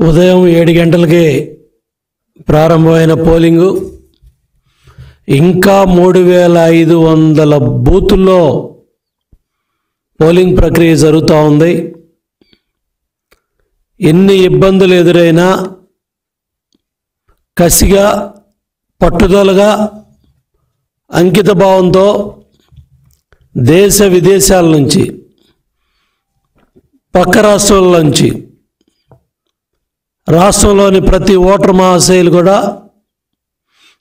ఉదయం 7 గంటలకే ప్రారంభమైన పోలింగు ఇంకా 3500 బూతుల్లో పోలింగ్ ప్రక్రియ జరుగుతూ ఉంది. ఎన్ని ఇబ్బందులు ఎదురైనా కసిగా, పట్టుదలగా, అంకిత భావంతో దేశ విదేశాల నుంచి, పక్క రాష్ట్రాల నుంచి, రాష్ట్రంలోని ప్రతి ఓటర్ మహాశయులు కూడా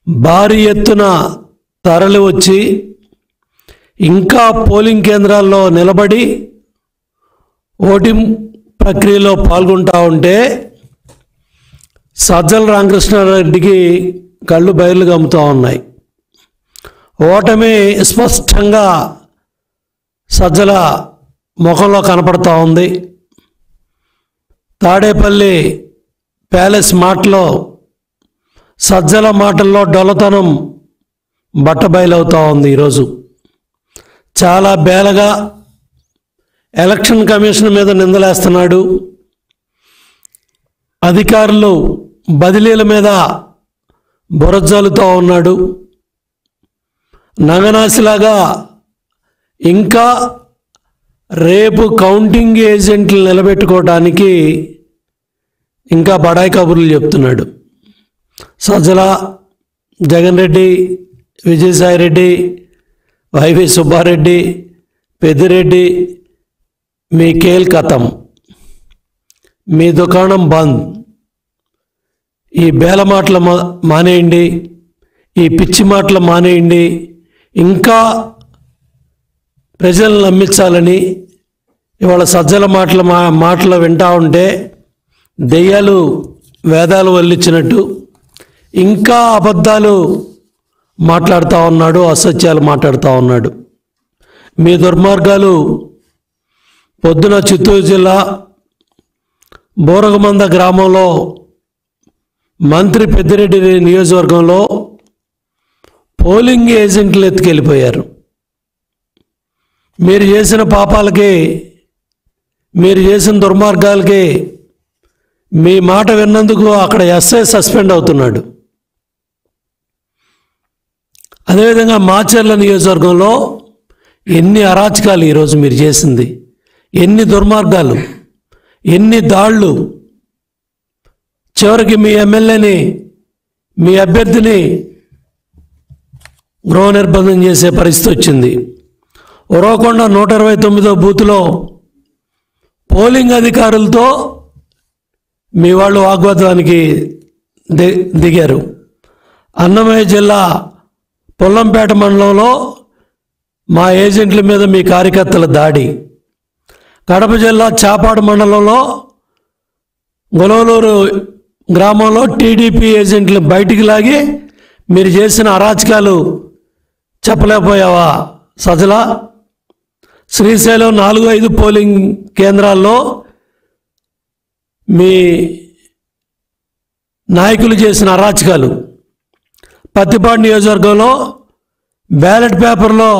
భారీ ఎత్తున తరలి వచ్చి ఇంకా పోలింగ్ కేంద్రాల్లో నిలబడి ఓటింగ్ ప్రక్రియలో పాల్గొంటూ ఉంటే సజ్జల రామకృష్ణారెడ్డికి కళ్ళు బయలు గమ్ముతూ ఉన్నాయి. ఓటమి స్పష్టంగా సజ్జల ముఖంలో కనపడుతూ ఉంది. తాడేపల్లి ప్యాలెస్ మాటలో సజ్జల మాటల్లో డొల్లతనం బట్టబయలవుతూ ఉంది. ఈరోజు చాలా బేలగా ఎలక్షన్ కమిషన్ మీద నిందలేస్తున్నాడు. అధికారులు బదిలీల మీద బురజల్లుతూ ఉన్నాడు. నగనాసిలాగా ఇంకా రేపు కౌంటింగ్ ఏజెంట్లు నిలబెట్టుకోవడానికి ఇంకా బడాయి కబుర్లు చెప్తున్నాడు. సజ్జల, జగన్ రెడ్డి, విజయసాయిరెడ్డి, వైవి సుబ్బారెడ్డి, పెద్దిరెడ్డి, మీ కేల్ కథం, మీ దుకాణం బంద్. ఈ బేల మాటలు మానేయండి, ఈ పిచ్చి మాటలు మానేయండి. ఇంకా ప్రజలను నమ్మించాలని ఇవాళ సజ్జల మాటలు వింటూ ఉంటే దెయ్యాలు వేదాలు వల్లించినట్టు ఇంకా అబద్ధాలు మాట్లాడుతూ ఉన్నాడు, అసత్యాలు మాట్లాడుతూ ఉన్నాడు. మీ దుర్మార్గాలు పొద్దున చిత్తూరు జిల్లా బోరగమంద గ్రామంలో మంత్రి పెద్దిరెడ్డి నియోజకవర్గంలో పోలింగ్ ఏజెంట్లు ఎత్తుకెళ్ళిపోయారు. మీరు చేసిన పాపాలకి, మీరు చేసిన దుర్మార్గాలకి మీ మాట విన్నందుకు అక్కడ ఎస్ఐ సస్పెండ్ అవుతున్నాడు. అదేవిధంగా మాచర్ల నియోజకవర్గంలో ఎన్ని అరాచకాలు ఈరోజు మీరు చేసింది, ఎన్ని దుర్మార్గాలు, ఎన్ని దాళ్ళు. చివరికి మీ ఎమ్మెల్యేని, మీ అభ్యర్థిని గృహ నిర్బంధం చేసే పరిస్థితి వచ్చింది. ఉరవకొండ 129వ బూత్లో పోలింగ్ అధికారులతో మీ వాళ్ళు వాగ్వాదానికి దిగారు. అన్నమయ్య జిల్లా పొల్లంపేట మండలంలో మా ఏజెంట్ల మీద మీ కార్యకర్తల దాడి. కడప జిల్లా చాపాడు మండలంలో గొలవలూరు గ్రామంలో టీడీపీ ఏజెంట్లు బయటికి లాగి మీరు చేసిన అరాచకాలు చెప్పలేకపోయావా సజ్జల? శ్రీశైలం 4-5 పోలింగ్ కేంద్రాల్లో మీ నాయకులు చేసిన అరాచకాలు. పత్తిపాడు నియోజకవర్గంలో బ్యాలెట్ పేపర్లో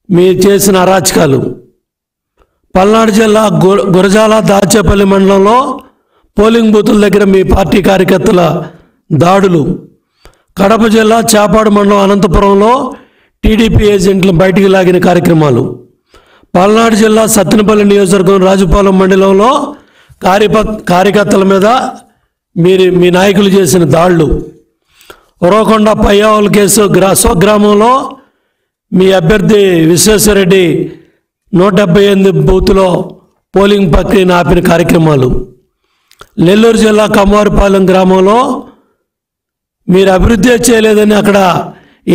మీరు చేసిన అరాచకాలు. పల్నాడు జిల్లా గురజాల దాచేపల్లి మండలంలో పోలింగ్ బూతుల దగ్గర మీ పార్టీ కార్యకర్తల దాడులు. కడప జిల్లా చాపాడు మండలం అనంతపురంలో టీడీపీ ఏజెంట్లు బయటికి లాగిన కార్యక్రమాలు. పల్నాడు జిల్లా సత్తెనపల్లి నియోజకవర్గం రాజుపాలెం మండలంలో కార్యకర్తల మీద మీ నాయకులు చేసిన దాడులు. ఉరవకొండ పయ్యావుల కేసు స్వగ్రామంలో మీ అభ్యర్థి విశ్వేశ్వరరెడ్డి 178 బూత్లో పోలింగ్ ప్రక్రియను ఆపిన కార్యక్రమాలు. నెల్లూరు జిల్లా కమ్మవారిపాలెం గ్రామంలో మీరు అభివృద్ధి చేయలేదని అక్కడ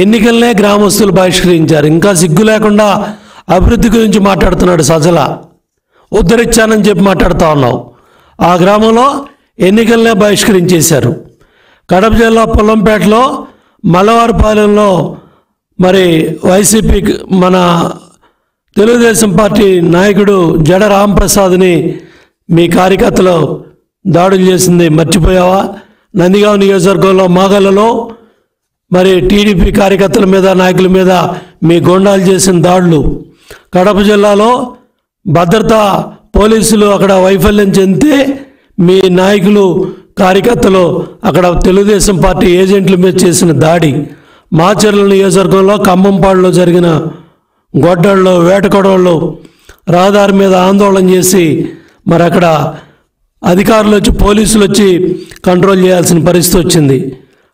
ఎన్నికలనే గ్రామస్తులు బహిష్కరించారు. ఇంకా సిగ్గు లేకుండా అభివృద్ధి గురించి మాట్లాడుతున్నాడు సజ్జల. ఉద్ధరించానని చెప్పి మాట్లాడుతూ ఉన్నావు. ఆ గ్రామంలో ఎన్నికలనే బహిష్కరించేశారు. కడప జిల్లా పొల్లంపేటలో మల్లవారిపాలెంలో మరి వైసీపీ మన తెలుగుదేశం పార్టీ నాయకుడు జడ రాంప్రసాద్ని మీ కార్యకర్తలు దాడులు చేసింది మర్చిపోయావా? నందిగాం నియోజకవర్గంలో మాగళ్ళలో మరి టీడీపీ కార్యకర్తల మీద, నాయకుల మీద మీ గోండాలు చేసిన దాడులు. కడప జిల్లాలో భద్రతా పోలీసులు అక్కడ వైఫల్యం చెందితే మీ నాయకులు కార్యకర్తలు అక్కడ తెలుగుదేశం పార్టీ ఏజెంట్ల మీద చేసిన దాడి, మాచర్ల నియోజకవర్గంలో ఖమ్మంపాడులో జరిగిన గొడ్డళ్ళు వేటకొడవళ్ళు రహదారి మీద ఆందోళన చేసి మరి అక్కడ అధికారులు వచ్చి పోలీసులు వచ్చి కంట్రోల్ చేయాల్సిన పరిస్థితి వచ్చింది.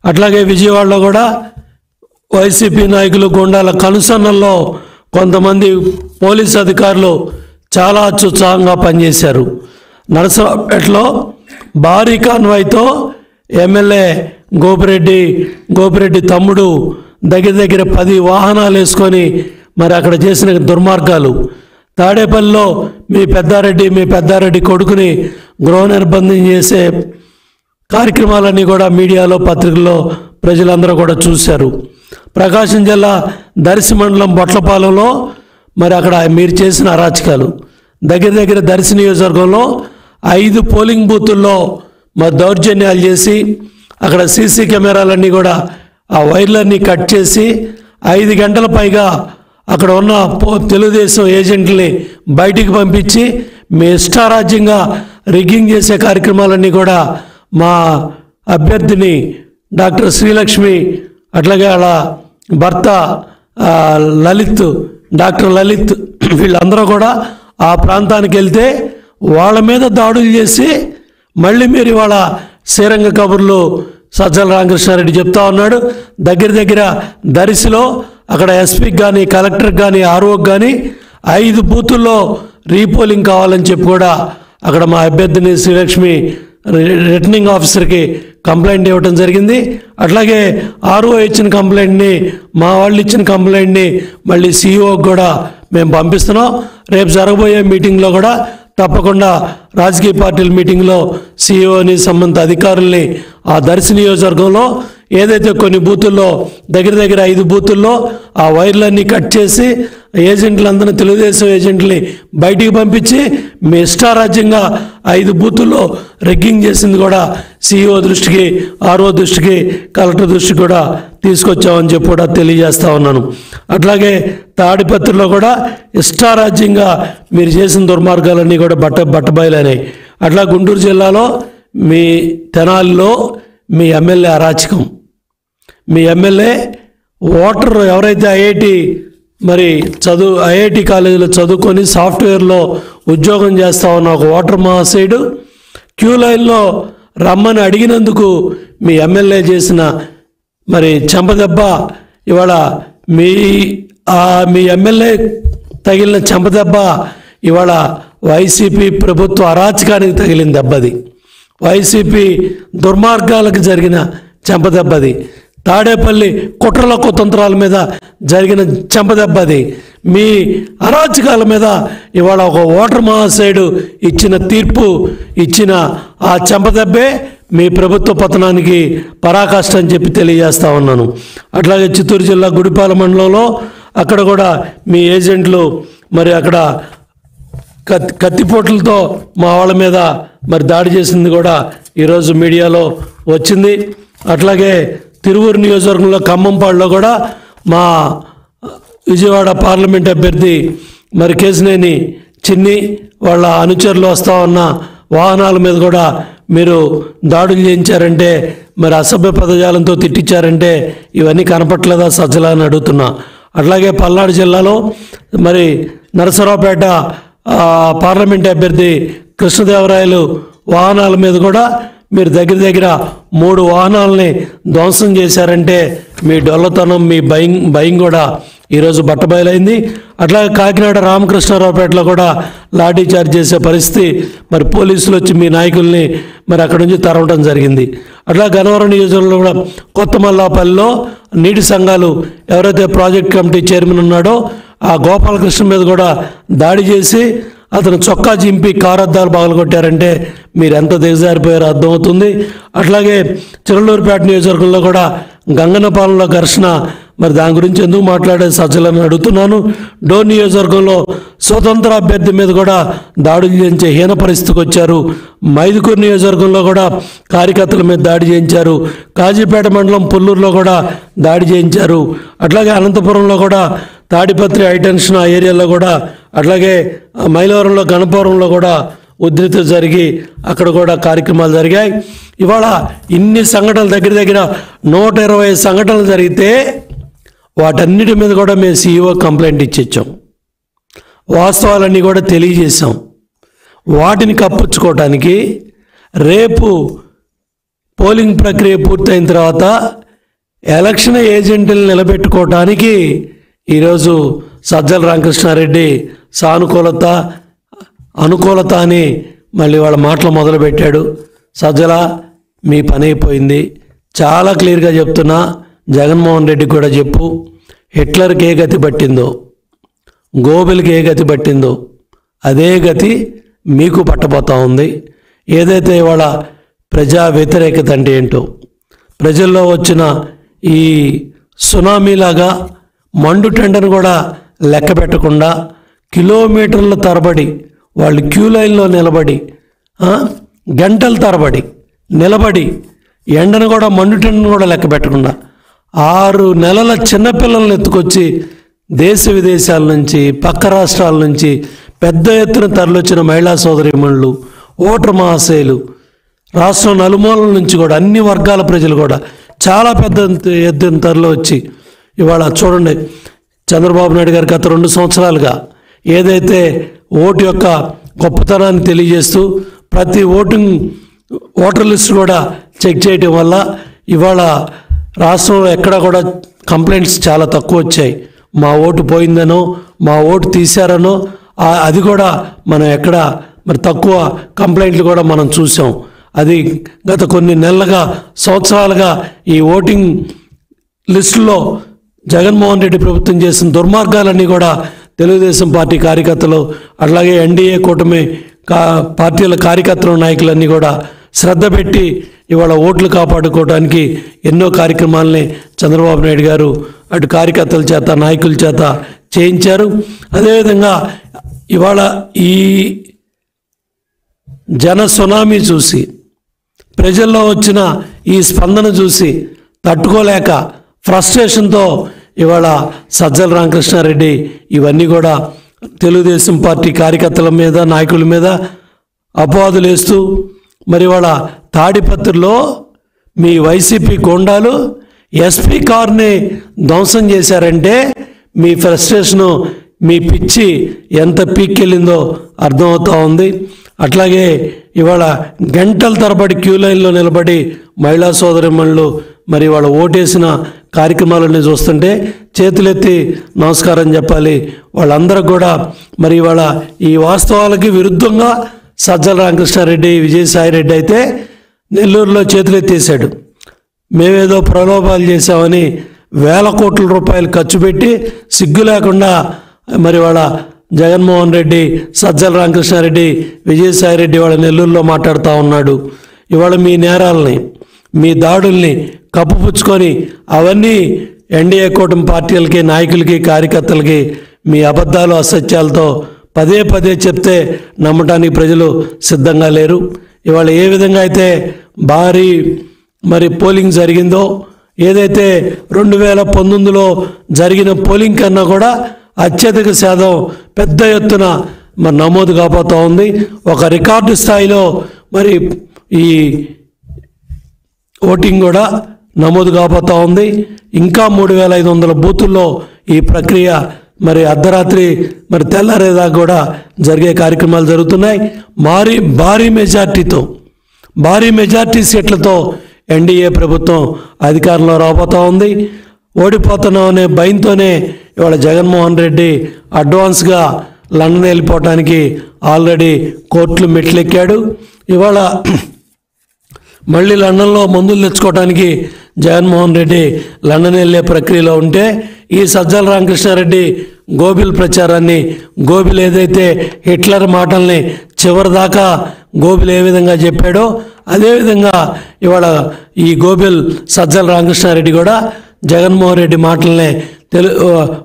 అట్లాగే విజయవాడలో కూడా వైసీపీ నాయకులు గుండాల కనుసన్నల్లో కొంతమంది పోలీసు అధికారులు చాలా అత్యుత్సాహంగా పనిచేశారు. నరసరావుపేటలో భారీ కాన్వాయ్తో ఎమ్మెల్యే గోపిరెడ్డి తమ్ముడు దగ్గర 10 వాహనాలు వేసుకొని మరి అక్కడ చేసిన దుర్మార్గాలు. తాడేపల్లిలో మీ పెద్దారెడ్డి కొడుకుని గృహ నిర్బంధం చేసే కార్యక్రమాలన్నీ కూడా మీడియాలో పత్రికల్లో ప్రజలందరూ కూడా చూశారు. ప్రకాశం జిల్లా దర్శి మండలం బొట్లపాలెంలో మరి అక్కడ మీరు చేసిన అరాచకాలు. దగ్గర దర్శి నియోజకవర్గంలో 5 పోలింగ్ బూతుల్లో మరి దౌర్జన్యాలు చేసి అక్కడ సీసీ కెమెరాలన్నీ కూడా ఆ వైర్లన్నీ కట్ చేసి 5 గంటల పైగా అక్కడ ఉన్న తెలుగుదేశం ఏజెంట్ని బయటికి పంపించి మీ ఇష్టారాజ్యంగా రిగ్గింగ్ చేసే కార్యక్రమాలన్నీ కూడా మా అభ్యర్థిని డాక్టర్ శ్రీలక్ష్మి అట్లాగే వాళ్ళ భర్త డాక్టర్ లలిత్ వీళ్ళందరూ కూడా ఆ ప్రాంతానికి వెళ్తే వాళ్ళ మీద దాడులు చేసి మళ్ళీ మీరు ఇవాళ శ్రీరంగ కబుర్లు సజ్జల రామకృష్ణారెడ్డి చెప్తా ఉన్నాడు. దగ్గర దర్శిలో అక్కడ ఎస్పీకి కానీ కలెక్టర్కి కానీ ఆర్ఓకి కానీ 5 బూతుల్లో రీపోలింగ్ కావాలని చెప్పి కూడా అక్కడ మా అభ్యర్థిని శ్రీలక్ష్మి రిటర్నింగ్ ఆఫీసర్కి కంప్లైంట్ ఇవ్వడం జరిగింది. అట్లాగే ఆర్ఓ ఇచ్చిన కంప్లైంట్ని మా వాళ్ళు ఇచ్చిన కంప్లైంట్ని మళ్ళీ సిఇఓకి కూడా మేము పంపిస్తున్నాం. రేపు జరగబోయే మీటింగ్లో కూడా తప్పకుండా రాజకీయ పార్టీల మీటింగ్లో సిఇఓని సంబంధిత అధికారుల్ని ఆ దర్శి నియోజకవర్గంలో ఏదైతే కొన్ని బూతుల్లో దగ్గర 5 బూతుల్లో ఆ వైర్లన్నీ కట్ చేసి ఏజెంట్లందరినీ తెలుగుదేశం ఏజెంట్ని బయటికి పంపించి మీ ఇష్టారాజ్యంగా 5 బూతుల్లో రిగ్గింగ్ చేసింది కూడా సిఇఓ దృష్టికి ఆర్ఓ దృష్టికి కలెక్టర్ దృష్టికి కూడా తీసుకొచ్చామని చెప్పి కూడా తెలియజేస్తా ఉన్నాను. అట్లాగే తాడిపత్రిలో కూడా ఇష్టారాజ్యంగా మీరు చేసిన దుర్మార్గాలన్నీ కూడా బట్టబయలైనాయి. అట్లా గుంటూరు జిల్లాలో మీ తెనాలిలో మీ ఎమ్మెల్యే అరాచకం. మీ ఎమ్మెల్యే ఓటర్ ఎవరైతే ఐఐటి కాలేజీలో చదువుకొని సాఫ్ట్వేర్లో ఉద్యోగం చేస్తా ఉన్న ఒక ఓటర్ మహాశయుడు క్యూ లైన్లో రమ్మని అడిగినందుకు మీ ఎమ్మెల్యే చేసిన మరి చెంపదెబ్బ ఇవాళ మీ ఎమ్మెల్యే తగిలిన చెంపదెబ్బ ఇవాళ వైసీపీ ప్రభుత్వ అరాచకానికి తగిలిన దెబ్బది. వైసీపీ దుర్మార్గాలకు జరిగిన చెంపదెబ్బది. తాడేపల్లి కుట్రల కుతంత్రాల మీద జరిగిన చెంపదెబ్బది. మీ అరాచకాల మీద ఇవాళ ఒక ఓటర్ మహాశయుడు ఇచ్చిన ఆ చెంపదెబ్బే మీ ప్రభుత్వ పతనానికి పరాకాష్ట అని చెప్పి తెలియజేస్తా ఉన్నాను. అట్లాగే చిత్తూరు జిల్లా గుడిపాల మండలంలో అక్కడ కూడా మీ ఏజెంట్లు మరి అక్కడ కత్తిపోట్లతో మా వాళ్ళ మీద మరి దాడి చేసింది కూడా ఈరోజు మీడియాలో వచ్చింది. అట్లాగే తిరువూరు నియోజకవర్గంలో ఖమ్మంపాడులో కూడా మా విజయవాడ పార్లమెంట్ అభ్యర్థి మరి కేసినేని చిన్ని వాళ్ళ అనుచరులు వస్తూ ఉన్న వాహనాల మీద కూడా మీరు దాడులు చేయించారంటే మరి అసభ్య పదజాలంతో తిట్టించారంటే ఇవన్నీ కనపట్లేదా సజ్జల అని అడుగుతున్నా. అట్లాగే పల్నాడు జిల్లాలో మరి నరసరావుపేట పార్లమెంట్ అభ్యర్థి కృష్ణదేవరాయలు వాహనాల మీద కూడా మీరు దగ్గర 3 వాహనాలని ధ్వంసం చేశారంటే మీ డొల్లతనం మీ భయం కూడా ఈరోజు బట్టబయలైంది. అట్లాగే కాకినాడ రామకృష్ణారావుపేటలో కూడా లాఠీ చార్జ్ చేసే పరిస్థితి మరి పోలీసులు వచ్చి మీ నాయకుల్ని మరి అక్కడి నుంచి తరవడం జరిగింది. అట్లా గన్నవరం నియోజకవర్గంలో కూడా కొత్తమల్లాపల్లిలో నీటి సంఘాలు ఎవరైతే ప్రాజెక్ట్ కమిటీ చైర్మన్ ఉన్నాడో ఆ గోపాలకృష్ణ మీద కూడా దాడి చేసి అతను చొక్కా చింపి కారద్దాలు పగలగొట్టారంటే మీరు ఎంత దిగజారిపోయారో అర్థమవుతుంది. అట్లాగే చిరలూరుపేట నియోజకవర్గంలో కూడా గంగన్నపాలెంలో ఘర్షణ మరి దాని గురించి ఎందుకు మాట్లాడే సజ్జలను అడుగుతున్నాను. డోర్ నియోజకవర్గంలో స్వతంత్ర అభ్యర్థి మీద కూడా దాడులు చేయించే హీన పరిస్థితికి వచ్చారు. మైదుకూరు నియోజకవర్గంలో కూడా కార్యకర్తల మీద దాడి చేయించారు. కాజీపేట మండలం పుల్లూరులో కూడా దాడి చేయించారు. అట్లాగే అనంతపురంలో కూడా తాడిపత్రి హైటెన్షన్ ఆ ఏరియాలో కూడా అట్లాగే మైలవరంలో గణపురంలో కూడా ఉధృతి జరిగి అక్కడ కూడా కార్యక్రమాలు జరిగాయి. ఇవాళ ఇన్ని సంఘటనలు దగ్గర దగ్గర 120 సంఘటనలు జరిగితే వాటన్నిటి మీద కూడా మేము CEO కంప్లైంట్ ఇచ్చాం. వాస్తవాలన్నీ కూడా తెలియజేశాం. వాటిని కప్పించుకోవటానికి రేపు పోలింగ్ ప్రక్రియ పూర్తయిన తర్వాత ఎలక్షన్ ఏజెంట్లను నిలబెట్టుకోవటానికి ఈరోజు సజ్జల రామకృష్ణారెడ్డి సానుకూలత అనుకూలత అని మళ్ళీ వాళ్ళ మాటలు మొదలుపెట్టాడు. సజ్జల మీ పని అయిపోయింది. చాలా క్లియర్గా చెప్తున్నా, జగన్మోహన్ రెడ్డికి కూడా చెప్పు, హిట్లర్కి ఏ గతి పట్టిందో, గోబెల్కి ఏ గతి పట్టిందో అదే గతి మీకు పట్టబోతా ఉంది. ఏదైతే ఇవాళ ప్రజా వ్యతిరేకత అంటే ఏంటో, ప్రజల్లో వచ్చిన ఈ సునామీలాగా మండు టెండను కూడా లెక్క పెట్టకుండా కిలోమీటర్ల తరబడి వాళ్ళు క్యూ లైన్లో నిలబడి గంటల తరబడి నిలబడి ఎండను కూడా మండు టెండను కూడా లెక్క పెట్టకుండా 6 నెలల చిన్నపిల్లలను ఎత్తుకొచ్చి దేశ విదేశాల నుంచి పక్క రాష్ట్రాల నుంచి పెద్ద ఎత్తున తరలివచ్చిన మహిళా సోదరీమణులు, ఓటర్ మహాశయులు, రాష్ట్రం నలుమూలల నుంచి కూడా అన్ని వర్గాల ప్రజలు కూడా చాలా పెద్ద ఎత్తున తరలి వచ్చి ఇవాళ చూడండి, చంద్రబాబు నాయుడు గారు గత 2 సంవత్సరాలుగా ఏదైతే ఓటు యొక్క గొప్పతనాన్ని తెలియజేస్తూ ప్రతి ఓటర్ లిస్టు కూడా చెక్ చేయటం వల్ల ఇవాళ రాష్ట్రంలో ఎక్కడ కూడా కంప్లైంట్స్ చాలా తక్కువ వచ్చాయి. మా ఓటు పోయిందనో, మా ఓటు తీశారనో అది కూడా మనం ఎక్కడ మరి తక్కువ కంప్లైంట్లు కూడా మనం చూసాం. అది గత కొన్ని నెలలుగా సంవత్సరాలుగా ఈ ఓటింగ్ లిస్టులో జగన్మోహన్ రెడ్డి ప్రభుత్వం చేసిన దుర్మార్గాలన్నీ కూడా తెలుగుదేశం పార్టీ కార్యకర్తలు అట్లాగే ఎన్డీఏ కూటమి పార్టీల కార్యకర్తలు నాయకులన్నీ కూడా శ్రద్ధ పెట్టి ఇవాళ ఓట్లు కాపాడుకోవడానికి ఎన్నో కార్యక్రమాలని చంద్రబాబు నాయుడు గారు అటు కార్యకర్తల చేత నాయకుల చేత చేయించారు. అదేవిధంగా ఇవాళ ఈ జన సునామీ చూసి ప్రజల్లో వచ్చిన ఈ స్పందన చూసి తట్టుకోలేక ఫ్రస్ట్రేషన్తో ఇవాళ సజ్జల రామకృష్ణారెడ్డి ఇవన్నీ కూడా తెలుగుదేశం పార్టీ కార్యకర్తల మీద నాయకుల మీద అపవాదులు వేస్తూ మరి ఇవాళ తాడిపత్రిలో మీ వైసీపీ గోండాలు ఎస్పీ కార్ని ధ్వంసం చేశారంటే మీ ఫ్రస్ట్రేషను మీ పిచ్చి ఎంత పీక్కెళ్ళిందో అర్థమవుతూ ఉంది. అట్లాగే ఇవాళ గంటల తరబడి క్యూ లైన్లో నిలబడి మహిళా సోదరిమణులు మరి వాళ్ళ ఓటేసిన కార్యక్రమాలన్నీ చూస్తుంటే చేతులెత్తి నమస్కారం చెప్పాలి. వాళ్ళందరూ కూడా మరి ఇవాళ ఈ వాస్తవాలకి విరుద్ధంగా సజ్జల రామకృష్ణారెడ్డి, విజయసాయిరెడ్డి అయితే నెల్లూరులో చేతులెత్తేసాడు. మేమేదో ప్రలోభాలు చేశామని వేల కోట్ల రూపాయలు ఖర్చు పెట్టి సిగ్గు లేకుండా మరి వాళ్ళ జగన్మోహన్ రెడ్డి, సజ్జల రామకృష్ణారెడ్డి, విజయసాయిరెడ్డి వాళ్ళ నెల్లూరులో మాట్లాడుతూ ఉన్నాడు. ఇవాళ మీ నేరాలని, మీ దాడుల్ని కప్పుపుచ్చుకొని అవన్నీ ఎన్డీఏ కూటమి పార్టీలకి, నాయకులకి, కార్యకర్తలకి మీ అబద్ధాలు అసత్యాలతో పదే పదే చెప్తే నమ్మటానికి ప్రజలు సిద్ధంగా లేరు. ఇవాళ ఏ విధంగా అయితే భారీ మరి పోలింగ్ జరిగిందో, ఏదైతే 2019లో జరిగిన పోలింగ్ కన్నా కూడా అత్యధిక శాతం పెద్ద ఎత్తున మరి నమోదు కాబోతూ ఉంది. ఒక రికార్డు స్థాయిలో మరి ఈ ఓటింగ్ కూడా నమోదు కాబోతూ ఉంది. ఇంకా 3500 బూతుల్లో ఈ ప్రక్రియ మరి అర్ధరాత్రి మరి తెల్లారేదాకా కూడా జరిగే కార్యక్రమాలు జరుగుతున్నాయి. భారీ మెజార్టీ సీట్లతో ఎన్డీఏ ప్రభుత్వం అధికారంలో రాబోతూ ఉంది. ఓడిపోతున్నాం అనే భయంతోనే ఇవాళ జగన్మోహన్ రెడ్డి అడ్వాన్స్గా లండన్ వెళ్ళిపోవటానికి ఆల్రెడీ కోర్టులు మెట్లెక్కాడు. ఇవాళ మళ్ళీ లండన్లో మందులు తెచ్చుకోవడానికి జగన్మోహన్ రెడ్డి లండన్ వెళ్ళే ప్రక్రియలో ఉంటే ఈ సజ్జల రామకృష్ణారెడ్డి గోబిల్ ప్రచారాన్ని, గోబిల్ ఏదైతే హిట్లర్ మాటల్ని చివరిదాకా గోబిల్ ఏ విధంగా చెప్పాడో అదేవిధంగా ఇవాళ ఈ గోబిల్ సజ్జల రామకృష్ణారెడ్డి కూడా జగన్మోహన్ రెడ్డి మాటల్ని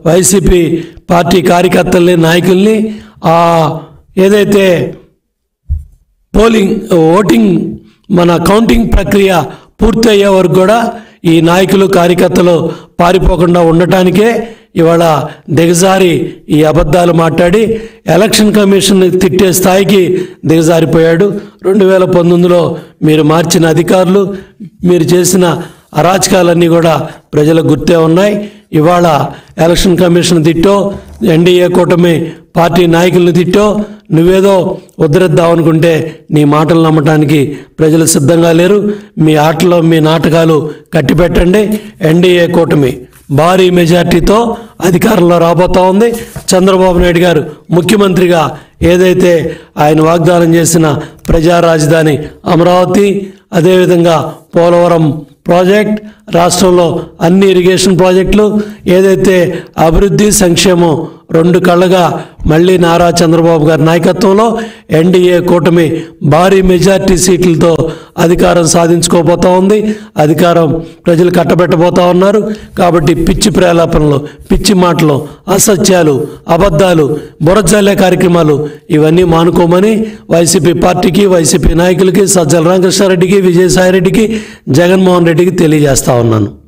వైసీపీ పార్టీ కార్యకర్తల్ని, నాయకుల్ని ఏదైతే ఓటింగ్ మన కౌంటింగ్ ప్రక్రియ పూర్తి అయ్యే వరకు కూడా ఈ నాయకులు, కార్యకర్తలు పారిపోకుండా ఉండటానికే ఇవాళ దిగజారి ఈ అబద్ధాలు మాట్లాడి ఎలక్షన్ కమిషన్ తిట్టే స్థాయికి దిగజారిపోయాడు. 2019లో మీరు మార్చిన అధికారులు, మీరు చేసిన అరాచకాలన్నీ కూడా ప్రజలకు గుర్తే ఉన్నాయి. ఇవాళ ఎలక్షన్ కమిషన్ తిట్టో, ఎన్డీఏ కూటమి పార్టీ నాయకులను తిట్టో, నువ్వేదో ఉద్ధరిద్దాం అనుకుంటే నీ మాటలు నమ్మటానికి ప్రజలు సిద్ధంగా లేరు. మీ ఆటలో మీ నాటకాలు కట్టిపెట్టండి. ఎన్డీఏ కూటమి భారీ మెజార్టీతో అధికారంలో రాబోతా ఉంది. చంద్రబాబు నాయుడు గారు ముఖ్యమంత్రిగా ఏదైతే ఆయన వాగ్దానం చేసిన ప్రజా రాజధాని అమరావతి, అదేవిధంగా పోలవరం ప్రాజెక్ట్, రాష్ట్రంలో అన్ని ఇరిగేషన్ ప్రాజెక్టులు, ఏదైతే అభివృద్ధి సంక్షేమం రెండు కళ్ళగా మళ్ళీ నారా చంద్రబాబు గారి నాయకత్వంలో ఎన్డీఏ కూటమి భారీ మెజార్టీ సీట్లతో అధికారం సాధించుకోబోతా ఉంది. అధికారం ప్రజలు కట్టబెట్టబోతా ఉన్నారు. కాబట్టి పిచ్చి ప్రేలాపనలు, పిచ్చి మాటలు, అసత్యాలు, అబద్ధాలు, బురజల్లే కార్యక్రమాలు ఇవన్నీ మానుకోమని వైసీపీ పార్టీకి, వైసీపీ నాయకులకి, సజ్జల రామకృష్ణారెడ్డికి, విజయసాయిరెడ్డికి, జగన్మోహన్ రెడ్డికి తెలియజేస్తా ఉన్నాను.